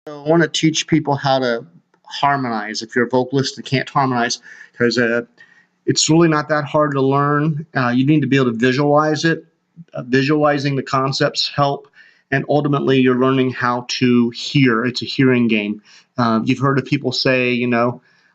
I want to teach people how to harmonize. If you're a vocalist and can't harmonize, because it's really not that hard to learn. You need to be able to visualize it. Visualizing the concepts help, and ultimately you're learning how to hear. It's a hearing game. You've heard of people say,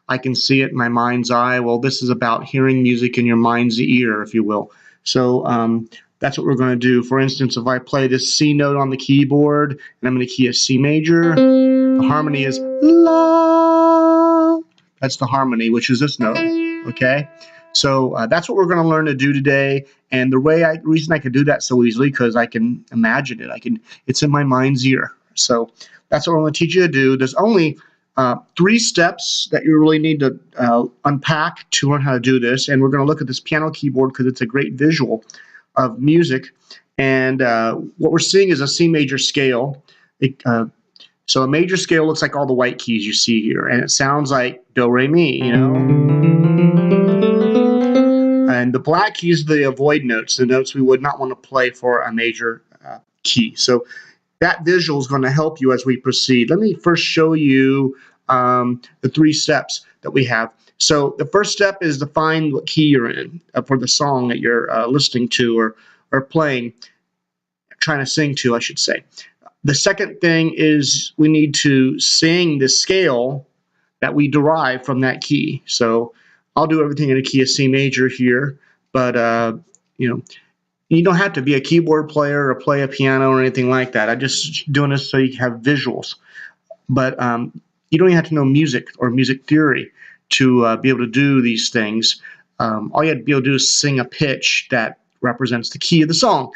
I can see it in my mind's eye. Well, this is about hearing music in your mind's ear, if you will. So that's what we're going to do. For instance, if I play this C note on the keyboard and I'm going to key a C major, the harmony is La. That's the harmony, which is this note. Okay? So that's what we're going to learn to do today. And the reason I can do that so easily, because I can imagine it. It's in my mind's ear. So that's what I'm going to teach you to do. There's only 3 steps that you really need to unpack to learn how to do this. And we're going to look at this piano keyboard because it's a great visual of music. And what we're seeing is a C major scale. So a major scale looks like all the white keys you see here. And it sounds like do, re, mi, And the black keys are the avoid notes, the notes we would not want to play for a major key. So that visual is going to help you as we proceed. Let me first show you the 3 steps that we have. So the first step is to find what key you're in for the song that you're listening to or playing, trying to sing to, I should say. The second thing is we need to sing the scale that we derive from that key. So I'll do everything in a key of C major here, but you don't have to be a keyboard player or play a piano or anything like that. I'm just doing this so you can have visuals. But you don't even have to know music or music theory to be able to do these things. All you have to be able to do is sing a pitch that represents the key of the song.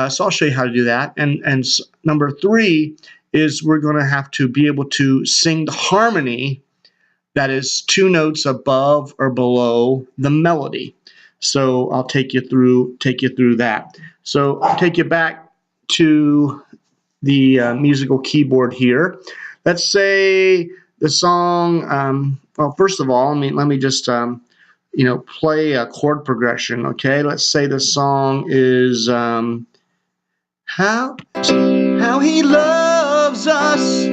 So I'll show you how to do that. And number 3 is we're going to have to be able to sing the harmony that is 2 notes above or below the melody. So I'll take you through that. So I'll take you back to the musical keyboard here. Let's say the song. Well, first of all, let me just play a chord progression. Okay, let's say the song is how he loves us.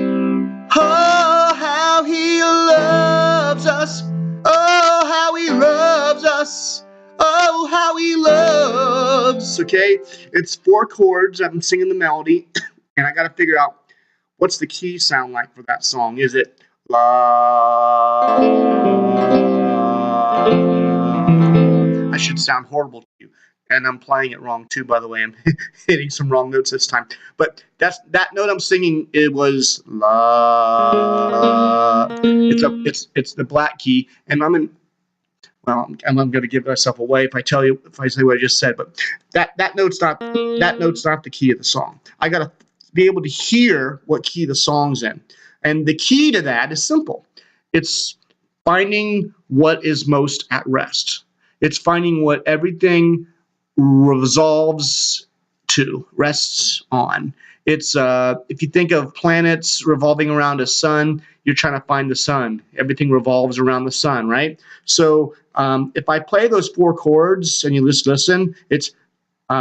Oh, how he loves us. Oh, how he loves us. Oh, how he loves. Okay, it's 4 chords. I'm singing the melody, and I got to figure out what's the key sound like for that song. Is it La? I should sound horrible to you. And I'm playing it wrong too, by the way. I'm hitting some wrong notes this time. But that note I'm singing, it was La. It's the black key, and I'm going to give myself away if I say what I just said. But that note's not the key of the song. I got to be able to hear what key the song's in, and the key to that is simple. It's finding what is most at rest. It's finding what everything resolves to, rests on. It's if you think of planets revolving around a sun, you're trying to find the sun. Everything revolves around the sun, right? So if I play those 4 chords and you just listen, it's the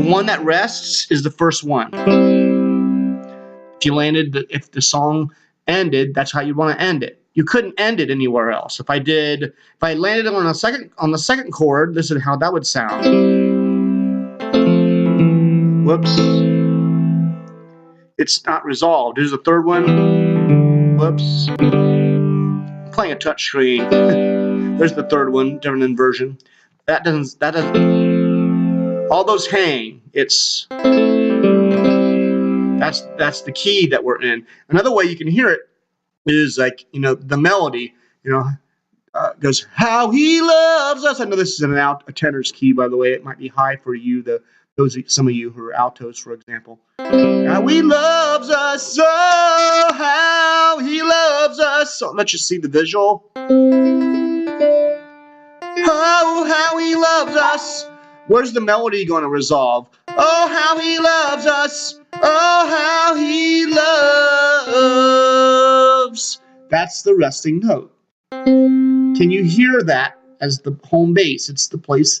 one that rests is the first one. If the song ended, that's how you want to end it. You couldn't end it anywhere else. If I landed it on the second chord, this is how that would sound. Whoops. It's not resolved. Here's the third one. Whoops. I'm playing a touch screen. There's the third one, different inversion. That doesn't. All those hang. That's the key that we're in. Another way you can hear it is like, the melody, goes, how he loves us. I know this is a tenor's key, by the way. It might be high for you, some of you who are altos, for example. How he loves us, oh, how he loves us. So let's just see the visual. Oh, how he loves us. Where's the melody going to resolve? Oh, how he loves us. Oh, how he loves. That's the resting note. Can you hear that as the home base? It's the place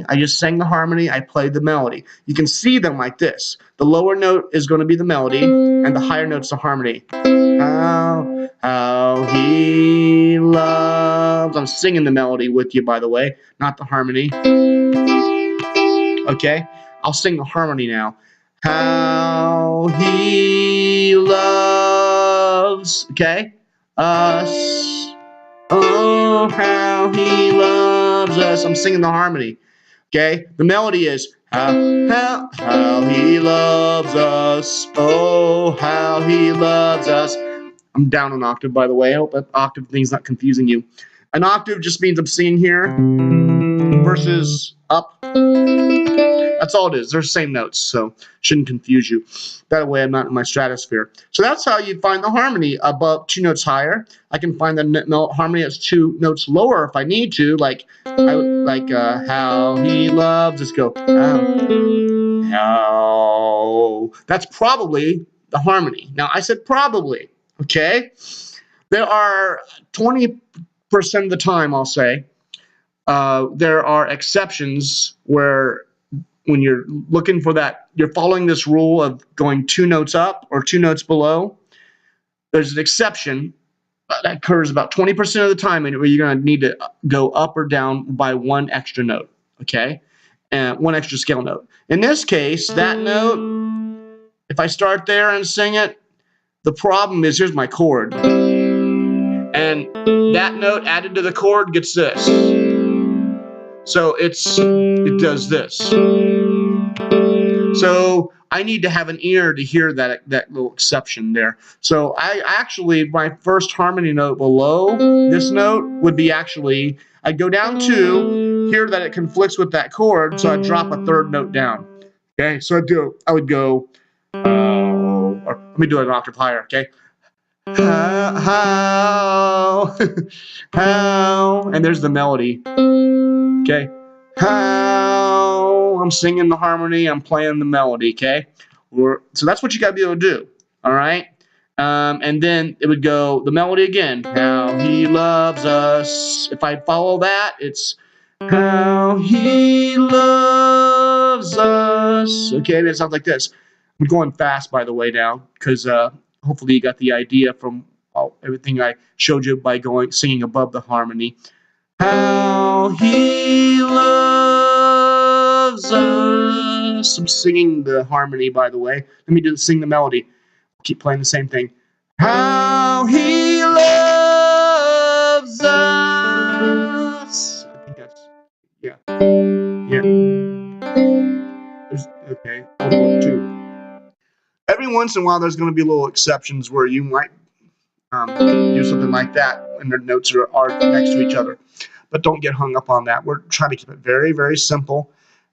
harmony. I just sang the harmony. I played the melody. You can see them like this. The lower note is going to be the melody, and the higher note's the harmony. How he loves. I'm singing the melody with you, by the way, not the harmony. Okay, I'll sing the harmony now. How he loves, okay, us. Oh, how he loves us. I'm singing the harmony. Okay, the melody is how he loves us. Oh, how he loves us. I'm down an octave, by the way. I hope that octave thing's not confusing you. An octave just means I'm singing here versus up. That's all it is. They're the same notes, so shouldn't confuse you. That way I'm not in my stratosphere. So that's how you find the harmony above 2 notes higher. I can find the harmony that's 2 notes lower if I need to, like how he loves. Let's go. How. That's probably the harmony. Now, I said probably, okay? There are 20% of the time, I'll say, there are exceptions where when you're looking for that, you're following this rule of going 2 notes up or 2 notes below. There's an exception that occurs about 20% of the time where you're going to need to go up or down by 1 extra note, okay? And 1 extra scale note. In this case, that note, if I start there and sing it, the problem is, here's my chord. And that note added to the chord gets this. So it does this. So I need to have an ear to hear that little exception there. So I actually, my first harmony note below this note would be actually, I'd go down 2, hear that it conflicts with that chord, so I'd drop a 3rd note down. Okay, so I would go, or let me do it an octave higher, okay? How, and there's the melody. Okay, how, I'm singing the harmony, I'm playing the melody, okay? So that's what you got to be able to do, all right? And then it would go, the melody again, how he loves us. If I follow that, it's how he loves us. Okay, and it sounds like this. I'm going fast, by the way, now, because hopefully you got the idea from everything I showed you by singing above the harmony. How he loves us. I'm singing the harmony, by the way. Let me sing the melody. Keep playing the same thing. How he loves us. I think that's, yeah. Okay, I'll go 2. Every once in a while, there's going to be little exceptions where you might do something like that when their notes are next to each other. But don't get hung up on that. We're trying to keep it very, very simple.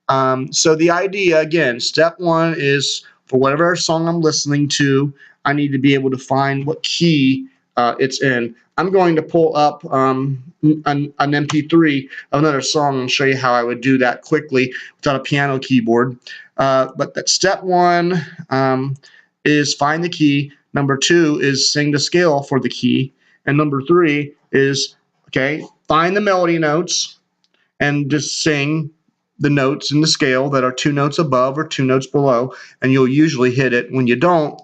So the idea, again, step 1 is for whatever song I'm listening to, I need to be able to find what key it's in. I'm going to pull up an MP3 of another song and show you how I would do that quickly without a piano keyboard. But that step 1 is find the key. Number 2 is sing the scale for the key. And number 3 is, okay, find the melody notes and just sing the notes in the scale that are 2 notes above or 2 notes below, and you'll usually hit it. When you don't,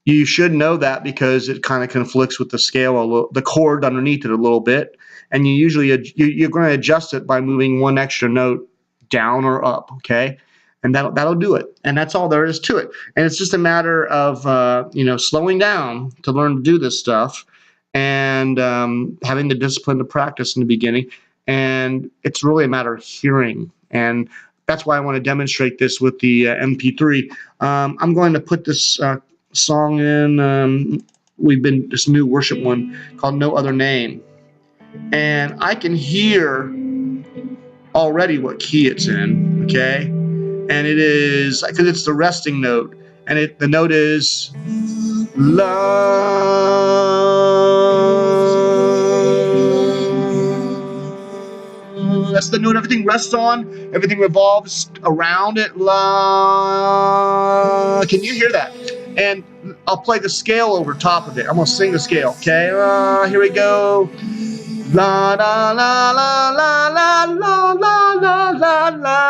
you should know that because it kind of conflicts with the scale, the chord underneath it a little bit, and you're going to adjust it by moving 1 extra note down or up, okay? And that'll do it. And that's all there is to it. And it's just a matter of slowing down to learn to do this stuff, and having the discipline to practice in the beginning. And it's really a matter of hearing. And that's why I want to demonstrate this with the MP3. I'm going to put this song in. This new worship one called No Other Name. And I can hear already what key it's in, okay? And it is, because it's the resting note. And the note is love. That's the note everything rests on. Everything revolves around it. La. Can you hear that? And I'll play the scale over top of it. I'm going to sing the scale. Okay, here we go. La la la la la la la la la la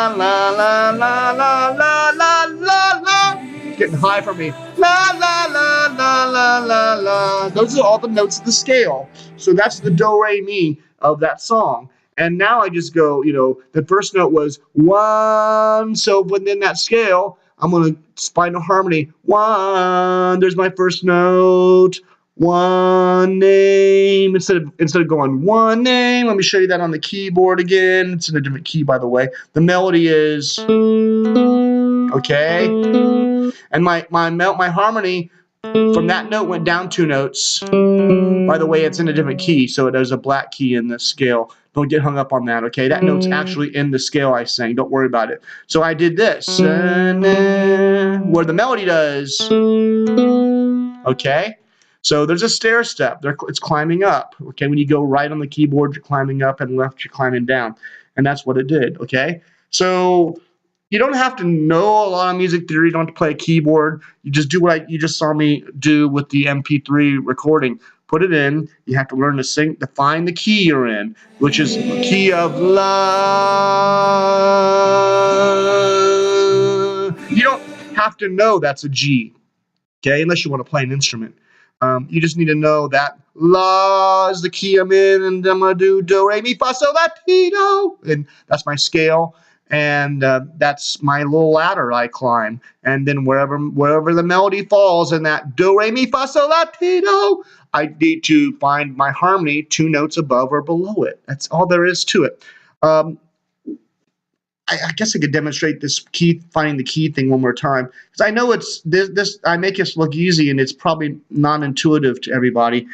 la la la la la la la la la. It's getting high for me. La la la la la la la. Those are all the notes of the scale. So that's the do re mi of that song. And now I just go, the first note was 1. So within that scale, I'm going to find a harmony. 1. There's my first note. 1 name. Instead of going 1 name, let me show you that on the keyboard again. It's in a different key, by the way. The melody is okay, and my harmony from that note went down 2 notes. By the way, it's in a different key, so there's a black key in the scale. Don't get hung up on that, okay? That note's actually in the scale I sang. Don't worry about it. So I did this, where the melody does, okay? So there's a stair step. It's climbing up, okay? When you go right on the keyboard, you're climbing up, and left, you're climbing down. And that's what it did, okay? So you don't have to know a lot of music theory. You don't have to play a keyboard. You just do what you just saw me do with the MP3 recording. Put it in. You have to learn to sing, to find the key you're in, which is the key of La. You don't have to know that's a G, okay, unless you want to play an instrument. You just need to know that La is the key I'm in, and I'm going to do re, mi, fa, sol, la, ti, do. And that's my scale. And that's my little ladder I climb. And then wherever the melody falls in that do, re, mi, fa, sol, la, ti, do, I need to find my harmony 2 notes above or below it. That's all there is to it. I guess I could demonstrate this finding the key thing one more time, because I know it's this. I make this look easy, and it's probably non-intuitive to everybody.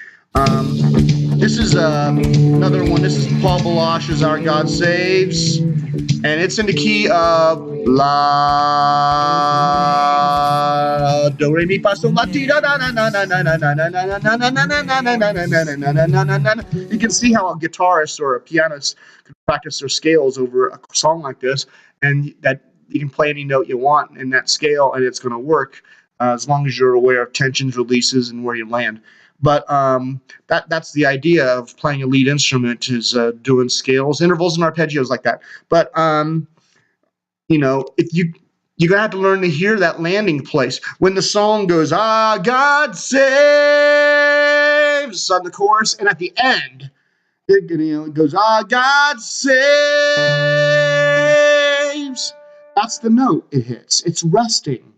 This is another one. This is Paul Baloch's "Our God Saves," and it's in the key of La, do, re, mi, fa, sol, la, ti, da, na, na, na, na, na, na, na, na, na, na, na, na, na, na, na. You can see how a guitarist or a pianist can practice their scales over a song like this, and that you can play any note you want in that scale, and it's going to work as long as you're aware of tensions, releases, and where you land. But that's the idea of playing a lead instrument, is doing scales, intervals, and arpeggios like that. But if you're gonna have to learn to hear that landing place when the song goes, "Ah, God saves" on the chorus, and at the end, it goes, "Ah, God saves." That's the note it hits. It's resting,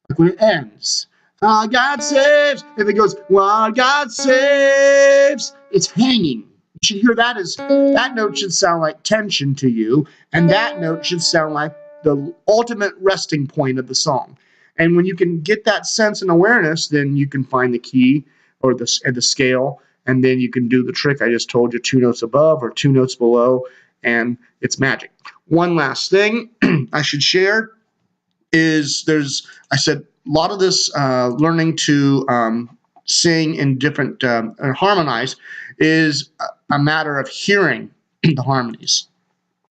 like when it ends. "Ah, God saves." If it goes, "Well, God saves," it's hanging. You should hear that that note should sound like tension to you, and that note should sound like the ultimate resting point of the song. And when you can get that sense and awareness, then you can find the key or the scale, and then you can do the trick I just told you, 2 notes above or 2 notes below, and it's magic. One last thing I should share is I said, a lot of this learning to sing in different harmonize is a matter of hearing the harmonies.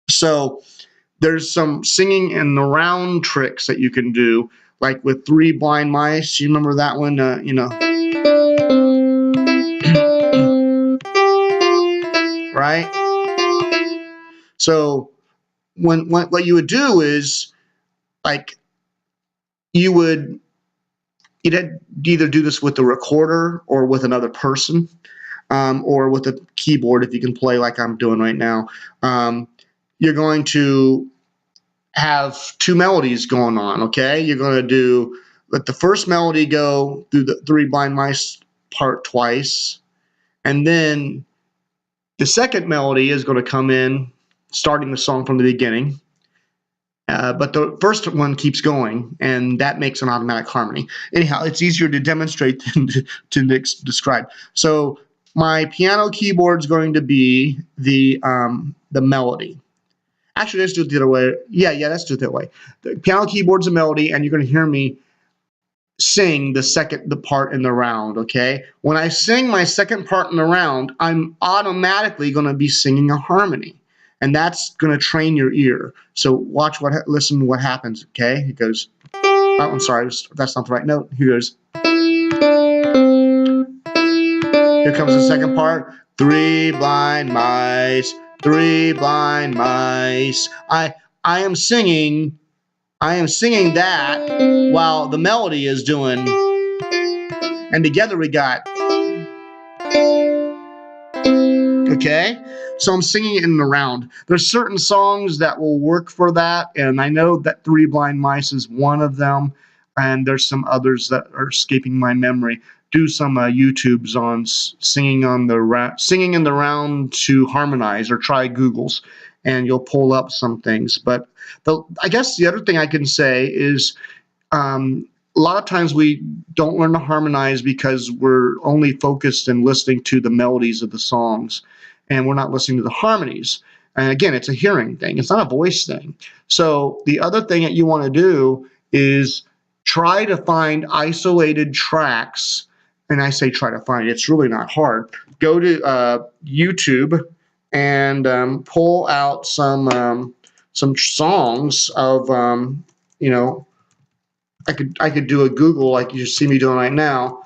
So there's some singing in the round tricks that you can do, like with 3 Blind Mice. You remember that one? Right? So what you would do is, like, you'd either do this with the recorder or with another person, or with a keyboard if you can play like I'm doing right now. You're going to have 2 melodies going on, okay? You're going to let the first melody go through the 3 Blind Mice part twice, and then the second melody is going to come in, starting the song from the beginning. But the first one keeps going, and that makes an automatic harmony. Anyhow, it's easier to demonstrate than to describe. So my piano keyboard is going to be the melody. Actually, let's do it the other way. Yeah, let's do it that way. The piano keyboard's a melody, and you're going to hear me sing the part in the round, okay? When I sing my second part in the round, I'm automatically going to be singing a harmony. And that's going to train your ear. So listen to what happens, okay? It goes, oh, I'm sorry, that's not the right note. Here goes. Here comes the second part. 3 blind mice, 3 blind mice. I am singing that while the melody is doing, and together we got, okay? So I'm singing it in the round. There's certain songs that will work for that, and I know that Three Blind Mice is one of them, and there's some others that are escaping my memory. Do some YouTubes on singing in the round to Harmonize, or try Google's, and you'll pull up some things. But I guess the other thing I can say is, a lot of times we don't learn to harmonize because we're only focused and listening to the melodies of the songs, and we're not listening to the harmonies. And again, it's a hearing thing. It's not a voice thing. So the other thing that you want to do is try to find isolated tracks. And I say try to find. It's really not hard. Go to YouTube and pull out some songs of I could do a Google like you see me doing right now,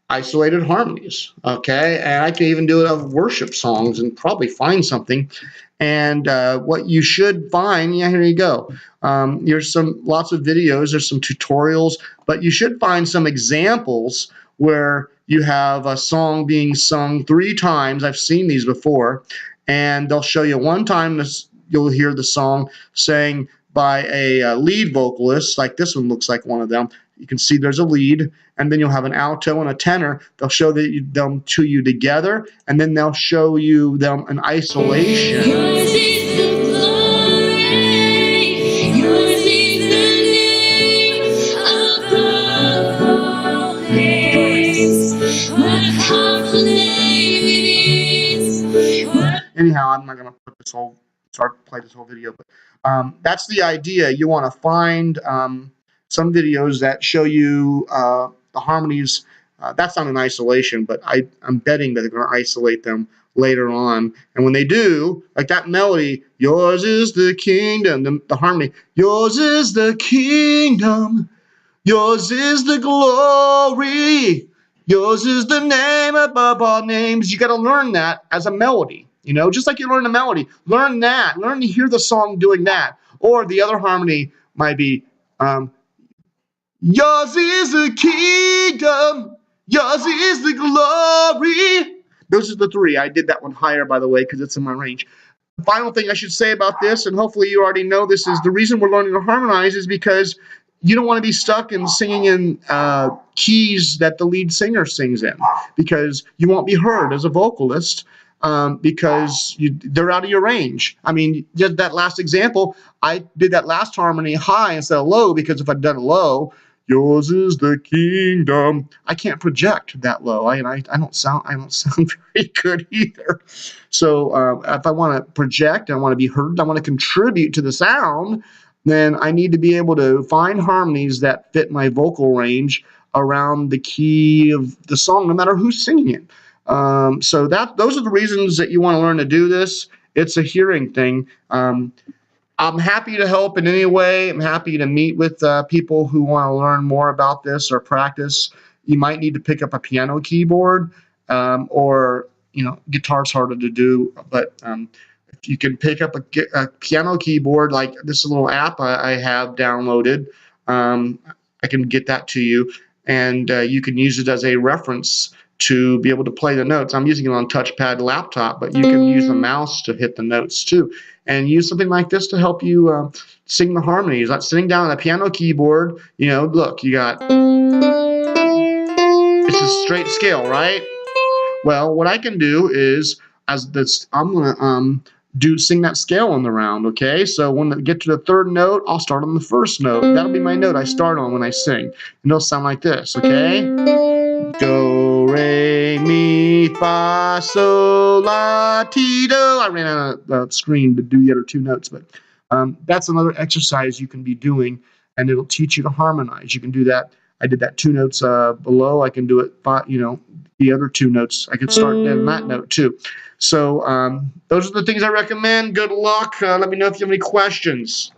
isolated harmonies, okay? And I can even do it of worship songs and probably find something. And what you should find, yeah, here you go. There's lots of videos, there's some tutorials, but you should find some examples where you have a song being sung 3 times. I've seen these before, and they'll show you one time you'll hear the song sang by a lead vocalist, like this one looks like one of them. You can see there's a lead, and then you'll have an alto and a tenor. They'll show them to you together, and then they'll show you them in isolation. Yours is the glory, yours is the name above all names. What a powerful name it is. Anyhow, I'm not going to play this whole video, but that's the idea. You want to find some videos that show you the harmonies. That's not in isolation, but I'm betting that they're going to isolate them later on. And when they do, like that melody, yours is the kingdom, the harmony, yours is the kingdom, yours is the glory, yours is the name above all names. You got to learn that as a melody. Just like you learn the melody, learn that. Learn to hear the song doing that. Or the other harmony might be, yours is the kingdom, yours is the glory. Those are the 3. I did that one higher, by the way, because it's in my range. The final thing I should say about this, and hopefully you already know this, is the reason we're learning to harmonize is because you don't want to be stuck in singing in keys that the lead singer sings in, because you won't be heard as a vocalist. Because they're out of your range. I mean, just that last example, I did that last harmony high instead of low, because if I'd done it low, yours is the kingdom, I can't project that low. I don't sound very good either. So if I want to project, I want to be heard, I want to contribute to the sound, then I need to be able to find harmonies that fit my vocal range around the key of the song, no matter who's singing it. So those are the reasons that you want to learn to do this. It's a hearing thing. I'm happy to help in any way. I'm happy to meet with people who want to learn more about this or practice. You might need to pick up a piano keyboard, or guitar's harder to do. But if you can pick up a piano keyboard, like this little app I have downloaded, I can get that to you, and you can use it as a reference to be able to play the notes. I'm using it on touchpad laptop, but you can use the mouse to hit the notes too, and use something like this to help you sing the harmonies. Like sitting down on a piano keyboard, look, you got, it's a straight scale, right? Well, what I can do is, I'm gonna sing that scale on the round, okay? So when I get to the 3rd note, I'll start on the 1st note. That'll be my note I start on when I sing, and it'll sound like this, okay? Do, re, mi, fa, sol, la, ti, do. I ran out of the screen to do the other 2 notes, but that's another exercise you can be doing, and it'll teach you to harmonize. You can do that. I did that 2 notes below. I can do it, the other 2 notes. I can start in that note too. So those are the things I recommend. Good luck. Let me know if you have any questions.